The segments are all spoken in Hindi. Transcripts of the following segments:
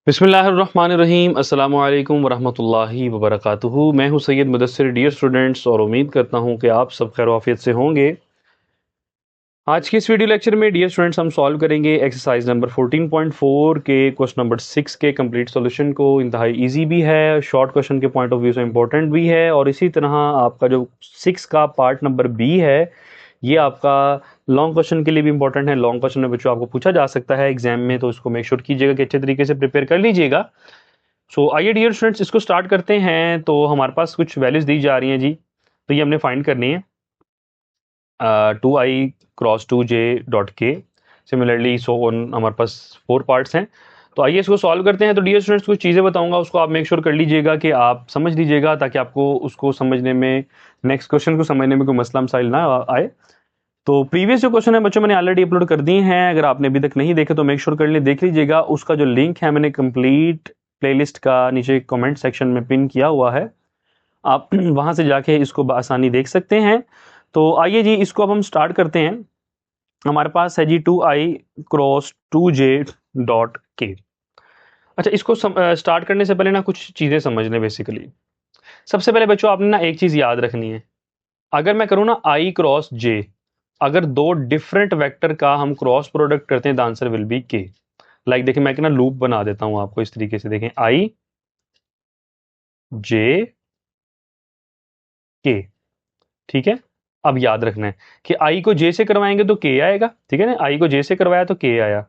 बिस्मिल्लाहिर्रहमानिर्रहीम अस्सलामु अलैकुम वरहमतुल्लाहि वबरकातुहू। मैं हूं सैयद मुदस्सिर। डियर स्टूडेंट्स, और उम्मीद करता हूं कि आप सब खैर आफियत से होंगे। आज के इस वीडियो लेक्चर में डियर स्टूडेंट्स हम सॉल्व करेंगे एक्सरसाइज नंबर 14.4 के क्वेश्चन नंबर 6 के कंप्लीट सॉल्यूशन को। इंतहाई इजी भी है, शॉर्ट क्वेश्चन के पॉइंट ऑफ व्यू से इंपॉर्टेंट भी है, और इसी तरह आपका जो 6 का पार्ट नंबर बी है ये आपका लॉन्ग क्वेश्चन के लिए भी इंपॉर्टेंट है। लॉन्ग क्वेश्चन में बच्चों आपको पूछा जा सकता है एग्जाम में, तो इसको मेक श्योर कीजिएगा कि अच्छे तरीके से प्रिपेयर कर लीजिएगा। सो आइए डियर स्टूडेंट्स इसको स्टार्ट करते हैं। तो हमारे पास कुछ वैल्यूज दी जा रही हैं जी, तो ये हमने फाइंड करनी है। 2i क्रॉस 2j डॉट के, सिमिलरली सो ऑन, हमारे पास 4 पार्ट्स हैं। तो आइए इसको सॉल्व करते हैं। तो डियर स्टूडेंट्स कुछ चीज़ें बताऊंगा, उसको आप मेक श्योर कर लीजिएगा कि आप समझ लीजिएगा, ताकि आपको उसको समझने में, नेक्स्ट क्वेश्चन को समझने में कोई मसला मसाइल ना आए। तो प्रीवियस जो क्वेश्चन है बच्चों मैंने ऑलरेडी अपलोड कर दिए हैं, अगर आपने अभी तक नहीं देखे तो मेक श्योर कर ले देख लीजिएगा। उसका जो लिंक है मैंने कंप्लीट प्लेलिस्ट का नीचे कमेंट सेक्शन में पिन किया हुआ है, आप वहां से जाके इसको आसानी देख सकते हैं। तो आइए जी इसको अब हम स्टार्ट करते हैं। हमारे पास है जी 2i क्रॉस 2j डॉट के। अच्छा, इसको स्टार्ट करने से पहले ना कुछ चीज़ें समझ लें। बेसिकली सबसे पहले बच्चों आपने ना एक चीज़ याद रखनी है। अगर मैं करूँ ना i क्रॉस j, अगर दो डिफरेंट वेक्टर का हम क्रॉस प्रोडक्ट करते हैं द आंसर विल बी के। लाइक देखिए, मैं ना लूप बना देता हूं आपको इस तरीके से। देखें, i j k, ठीक है। अब याद रखना है कि i को j से करवाएंगे तो k आएगा, ठीक है ना। i को j से करवाया तो k आया,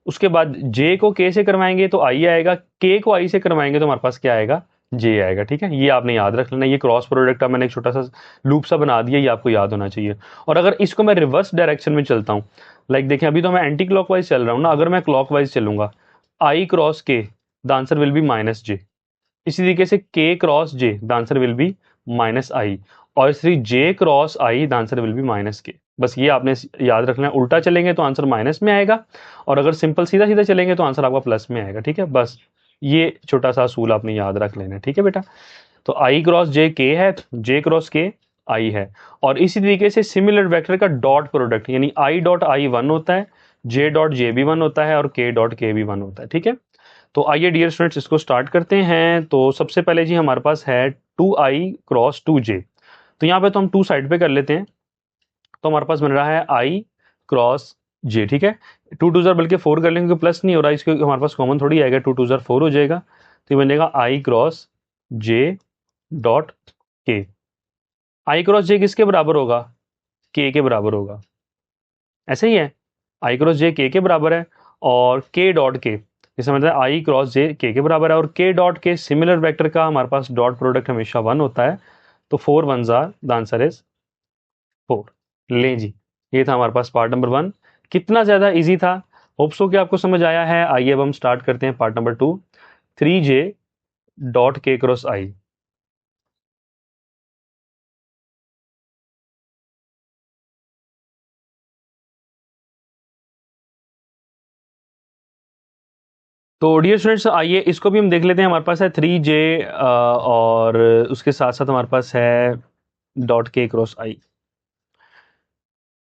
उसके बाद j को k से करवाएंगे तो i आएगा, k को i से करवाएंगे तो हमारे पास क्या आएगा, j आएगा, ठीक है। ये आपने याद रख लेना। ये क्रॉस प्रोडक्ट का मैंने एक छोटा सा लूप सा बना दिया, ये आपको याद होना चाहिए। और अगर इसको मैं रिवर्स डायरेक्शन में चलता हूँ, लाइक देखें अभी तो मैं एंटी क्लॉकवाइज चल रहा हूँ ना, अगर मैं क्लॉकवाइज चलूंगा i cross k the answer will be minus j। इसी तरीके से k cross j the answer will be minus i, और इसी j cross i the answer will be minus k। बस ये आपने याद रखना है। उल्टा चलेंगे तो आंसर माइनस में आएगा, और अगर सिंपल सीधा सीधा चलेंगे तो आंसर आपका प्लस में आएगा, ठीक है। बस ये छोटा सा असूल आपने याद रख लेना है, ठीक है बेटा। तो i क्रॉस j k है, j क्रॉस k i है। और इसी तरीके से सिमिलर वेक्टर का डॉट प्रोडक्ट, यानी i डॉट i 1 होता है, j डॉट j भी 1 होता है, और k डॉट k भी 1 होता है, ठीक है। तो आइए डियर स्टूडेंट्स इसको स्टार्ट करते हैं। तो सबसे पहले जी हमारे पास है 2i क्रॉस 2j। तो यहाँ पे तो हम 2 साइड पे कर लेते हैं। तो हमारे पास बन रहा है i क्रॉस j, ठीक है। 2 टू ज़र बल्कि 4 कर लेंगे क्योंकि प्लस नहीं हो रहा, इसके हमारे पास कॉमन थोड़ी आएगा, 2 टू ज़र 4 हो जाएगा। तो ये बन जाएगा i cross j dot k। i cross j किसके बराबर होगा, k के बराबर होगा, ऐसे ही है। i क्रॉस j k के बराबर है, और k डॉट k, जैसे मतलब i क्रॉस j k के बराबर है, और k dot k similar vector का हमारे पास डॉट प्रोडक्ट हमेशा 1 होता है। तो 4 1 जार द आंसर इज 4। लें जी, ये था हमारे पास पार्ट नंबर 1। कितना ज्यादा इजी था, होप सो कि आपको समझ आया है। आइए अब हम स्टार्ट करते हैं part number 2, 3j dot k cross i। तो डियर स्टूडेंट्स आइए इसको भी हम देख लेते हैं। हमारे पास है 3j, और उसके साथ साथ हमारे पास है डॉट k क्रॉस i।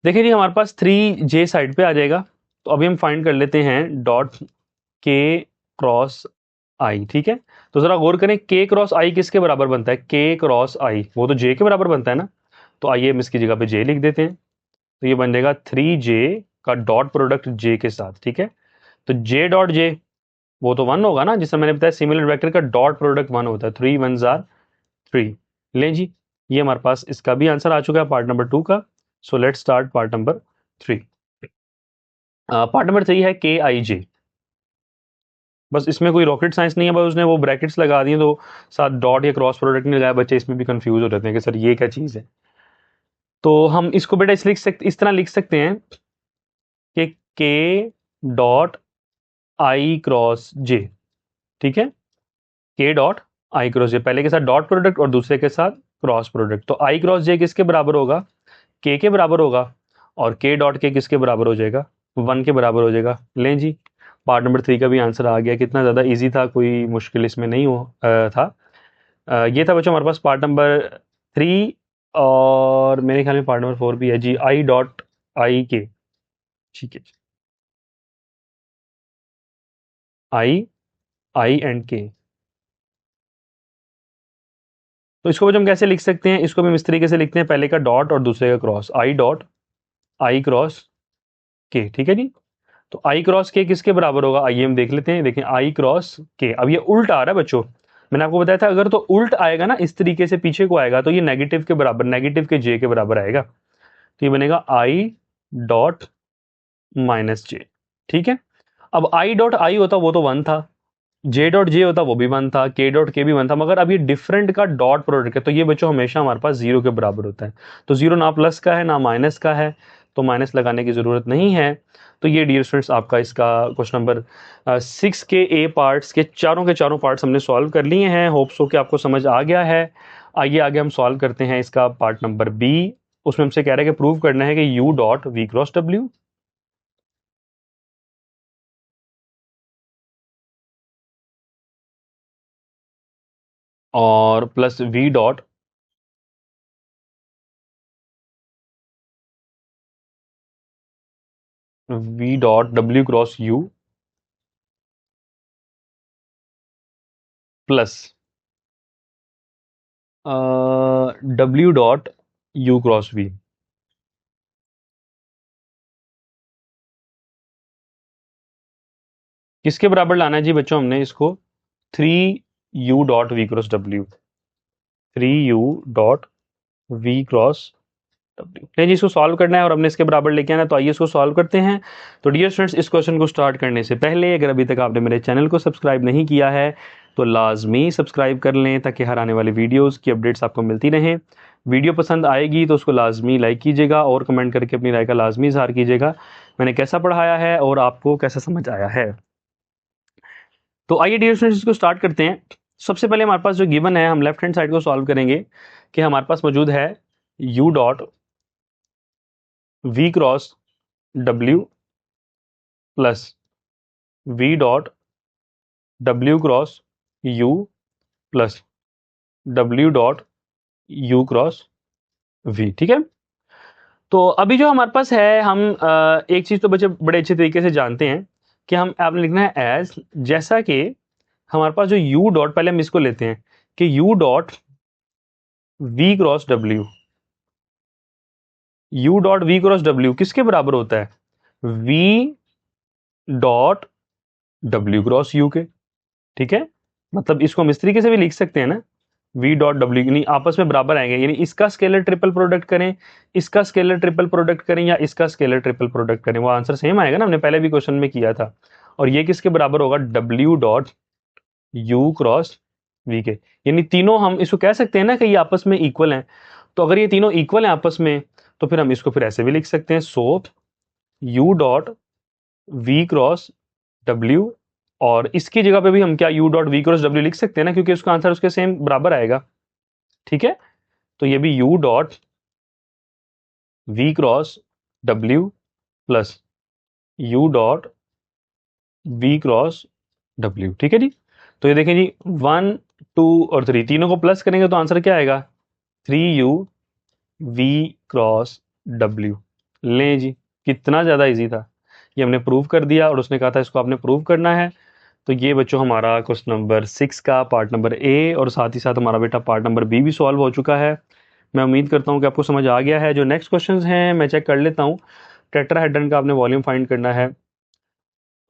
देखिए जी, हमारे पास 3j साइड पे आ जाएगा। तो अभी हम फाइंड कर लेते हैं डॉट k क्रॉस i, ठीक है। तो जरा गौर करें, k क्रॉस i किसके बराबर बनता है, k क्रॉस i वो तो j के बराबर बनता है ना। तो आइए हम इसकी जगह पे j लिख देते हैं। तो ये बन जाएगा 3j का डॉट प्रोडक्ट j के साथ, ठीक है। तो j डॉट j वो तो 1 होगा ना, जिससे मैंने बताया सिमिलर वेक्टर का डॉट प्रोडक्ट 1 होता है। 3 1 जार 3। लें जी, ये हमारे पास इसका भी आंसर आ चुका है पार्ट नंबर 2 का। So let's start part number 3। Part number 3 है के आई जे। बस इसमें कोई रॉकेट साइंस नहीं है, बस उसने वो ब्रैकेट्स लगा दिए तो साथ डॉट या क्रॉस प्रोडक्ट नहीं लगाया। बच्चे इसमें भी कंफ्यूज हो जाते हैं कि सर ये क्या चीज़ है। तो हम इसको बेटा इस तरह लिख सकते हैं कि के डॉट आई क्रॉस जे, ठीक है। के डॉट आई क्रॉस जे, पहले के साथ डॉट प्रोडक्ट और दूसरे के साथ क्रॉस प्रोडक्ट। तो आई क्रॉस जे किसके बराबर होगा, के बराबर होगा, और के डॉट के किसके बराबर हो जाएगा, 1 के बराबर हो जाएगा। लें जी, पार्ट नंबर 3 का भी आंसर आ गया। कितना ज़्यादा इजी था, कोई मुश्किल इसमें नहीं था। ये था बच्चों हमारे पास पार्ट नंबर 3, और मेरे ख्याल में पार्ट नंबर 4 भी है जी, आई डॉट आई के, ठीक है। आई आई एंड के। तो इसको बच्चों हम कैसे लिख सकते हैं, इसको भी हम इस तरीके से लिखते हैं, पहले का डॉट और दूसरे का cross, I dot I cross के, ठीक है जी। तो आई क्रॉस के किसके बराबर होगा, आइए हम देख लेते हैं। देखें आई क्रॉस के, अब ये उल्ट आ रहा है बच्चों, मैंने आपको बताया था अगर तो उल्ट आएगा ना, इस तरीके से पीछे को आएगा, तो ये नेगेटिव के बराबर, नेगेटिव के जे के बराबर आएगा। तो ये बनेगा आई डॉट माइनस जे, ठीक है। अब आई डॉट आई होता वो तो 1 था, जे डॉट जे होता वो भी 1 था, के डॉट के भी 1 था, मगर अब ये डिफरेंट का डॉट प्रोडक्ट है, तो ये बच्चों हमेशा हमारे पास 0 के बराबर होता है। तो 0 ना प्लस का है ना माइनस का है, तो माइनस लगाने की ज़रूरत नहीं है। तो ये डियर स्टूडेंट्स आपका इसका क्वेश्चन नंबर 6 के ए पार्ट्स के चारों पार्ट्स हमने सॉल्व कर लिए हैं। होप्स हो कि आपको समझ आ गया है। आइए आगे हम सॉल्व करते हैं इसका पार्ट नंबर बी। उसमें हमसे कह रहा है कि प्रूव करना है कि U dot we cross W और plus V dot W cross U plus W dot U cross V. किसके बराबर लाना है जी बच्चों हमने इसको, 3u dot we cross W, 3u dot we cross W. नहीं जी, इसको सॉल्व करना है और हमने इसके बराबर लेके आना, तो आइए इसको सॉल्व करते हैं। तो डियर स्टूडेंट्स, इस क्वेश्चन को स्टार्ट करने से पहले अगर अभी तक आपने मेरे चैनल को सब्सक्राइब नहीं किया है तो लाजमी सब्सक्राइब कर लें, ताकि हर आने वाली वीडियोस की अपडेट्स आपको मिलती रहें। वीडियो पसंद आएगी तो उसको लाजमी लाइक कीजिएगा और कमेंट करके अपनी राय का लाजमी इजहार कीजिएगा, मैंने कैसा पढ़ाया है और आपको कैसा समझ आया है। तो आइए डियर स्टूडेंट्स इसको स्टार्ट करते हैं। सबसे पहले हमारे पास जो गिवन है, हम लेफ्ट हैंड साइड को सॉल्व करेंगे कि हमारे पास मौजूद है u dot we cross W plus V dot W cross U plus W dot U cross V, ठीक है। तो अभी जो हमारे पास है, हम एक चीज़ तो बच्चे बड़े अच्छे तरीके से जानते हैं कि हम आपने लिखना है एज, जैसा कि हमारे पास जो u डॉट, पहले हम इसको लेते हैं कि u डॉट वी क्रॉस डब्ल्यू, u डॉट वी क्रॉस डब्ल्यू किसके बराबर होता है, v dot W cross u के, ठीक है। मतलब इसको हम इस तरीके से भी लिख सकते हैं ना, v डॉट डब्ल्यू, यानी आपस में बराबर आएंगे, यानी इसका स्केलर ट्रिपल प्रोडक्ट करें, इसका स्केलर ट्रिपल प्रोडक्ट करें या इसका स्केलर ट्रिपल प्रोडक्ट करें, वो आंसर सेम आएगा ना, हमने पहले भी क्वेश्चन में किया था। और ये किसके बराबर होगा, w dot u cross v के, यानी तीनों हम इसको कह सकते हैं ना कि ये आपस में इक्वल हैं। तो अगर ये तीनों इक्वल हैं आपस में, तो फिर हम इसको फिर ऐसे भी लिख सकते हैं, so u dot v cross w, और इसकी जगह पे भी हम क्या u डॉट वी क्रॉस डब्ल्यू लिख सकते हैं ना, क्योंकि उसका आंसर उसके सेम बराबर आएगा, ठीक है। तो ये भी u dot we cross W plus u dot we cross डब्ल्यू, ठीक है जी। तो ये देखें जी, 1 2 और 3 तीनों को प्लस करेंगे तो आंसर क्या आएगा, 3u वी क्रॉस डब्ल्यू। लें जी, कितना ज़्यादा इजी था, ये हमने प्रूव कर दिया और उसने कहा था इसको आपने प्रूव करना है। तो ये बच्चों हमारा क्वेश्चन नंबर 6 का पार्ट नंबर ए और साथ ही साथ हमारा बेटा पार्ट नंबर बी भी सॉल्व हो चुका है। मैं उम्मीद करता हूँ कि आपको समझ आ गया है। जो नेक्स्ट क्वेश्चन हैं मैं चेक कर लेता हूँ। टेट्राहेड्रन का आपने वॉल्यूम फाइंड करना है।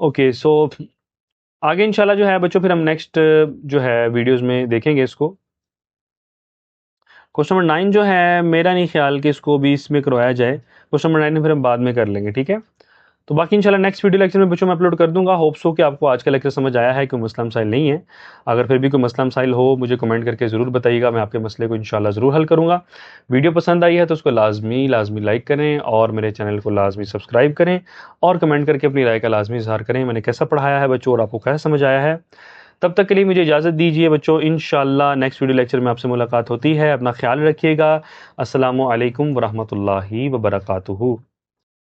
ओके, सो आगे इंशाल्लाह जो है बच्चों फिर हम नेक्स्ट जो है वीडियोस में देखेंगे इसको। क्वेश्चन नंबर 9 जो है, मेरा नहीं ख्याल कि इसको भी इसमें करवाया जाए, क्वेश्चन नंबर 9 फिर हम बाद में कर लेंगे, ठीक है। तो बाकी इंशाल्लाह नेक्स्ट वीडियो लेक्चर में बच्चों मैं अपलोड कर दूंगा। होप्स हो कि आपको आज का लेक्चर समझ आया है, कोई मसला मसाइल नहीं है। अगर फिर भी कोई मसला मसाइल हो मुझे कमेंट करके ज़रूर बताइएगा, मैं आपके मसले को इंशाल्लाह ज़रूर हल करूँगा। वीडियो पसंद आई है तो उसको लाजमी लाइक करें और मेरे चैनल को लाजमी सब्सक्राइब करें और कमेंट करके अपनी राय का लाजमी इजहार करें, मैंने कैसा पढ़ाया है बच्चों और आपको कैसा समझ आया है। तब तक के लिए मुझे इजाज़त दीजिए बच्चों, इंशाल्लाह नेक्स्ट वीडियो लेक्चर में आपसे मुलाकात होती है। अपना ख्याल रखिएगा। अस्सलामु अलैकुम वरहमतुल्लाहि वबरकातुहू।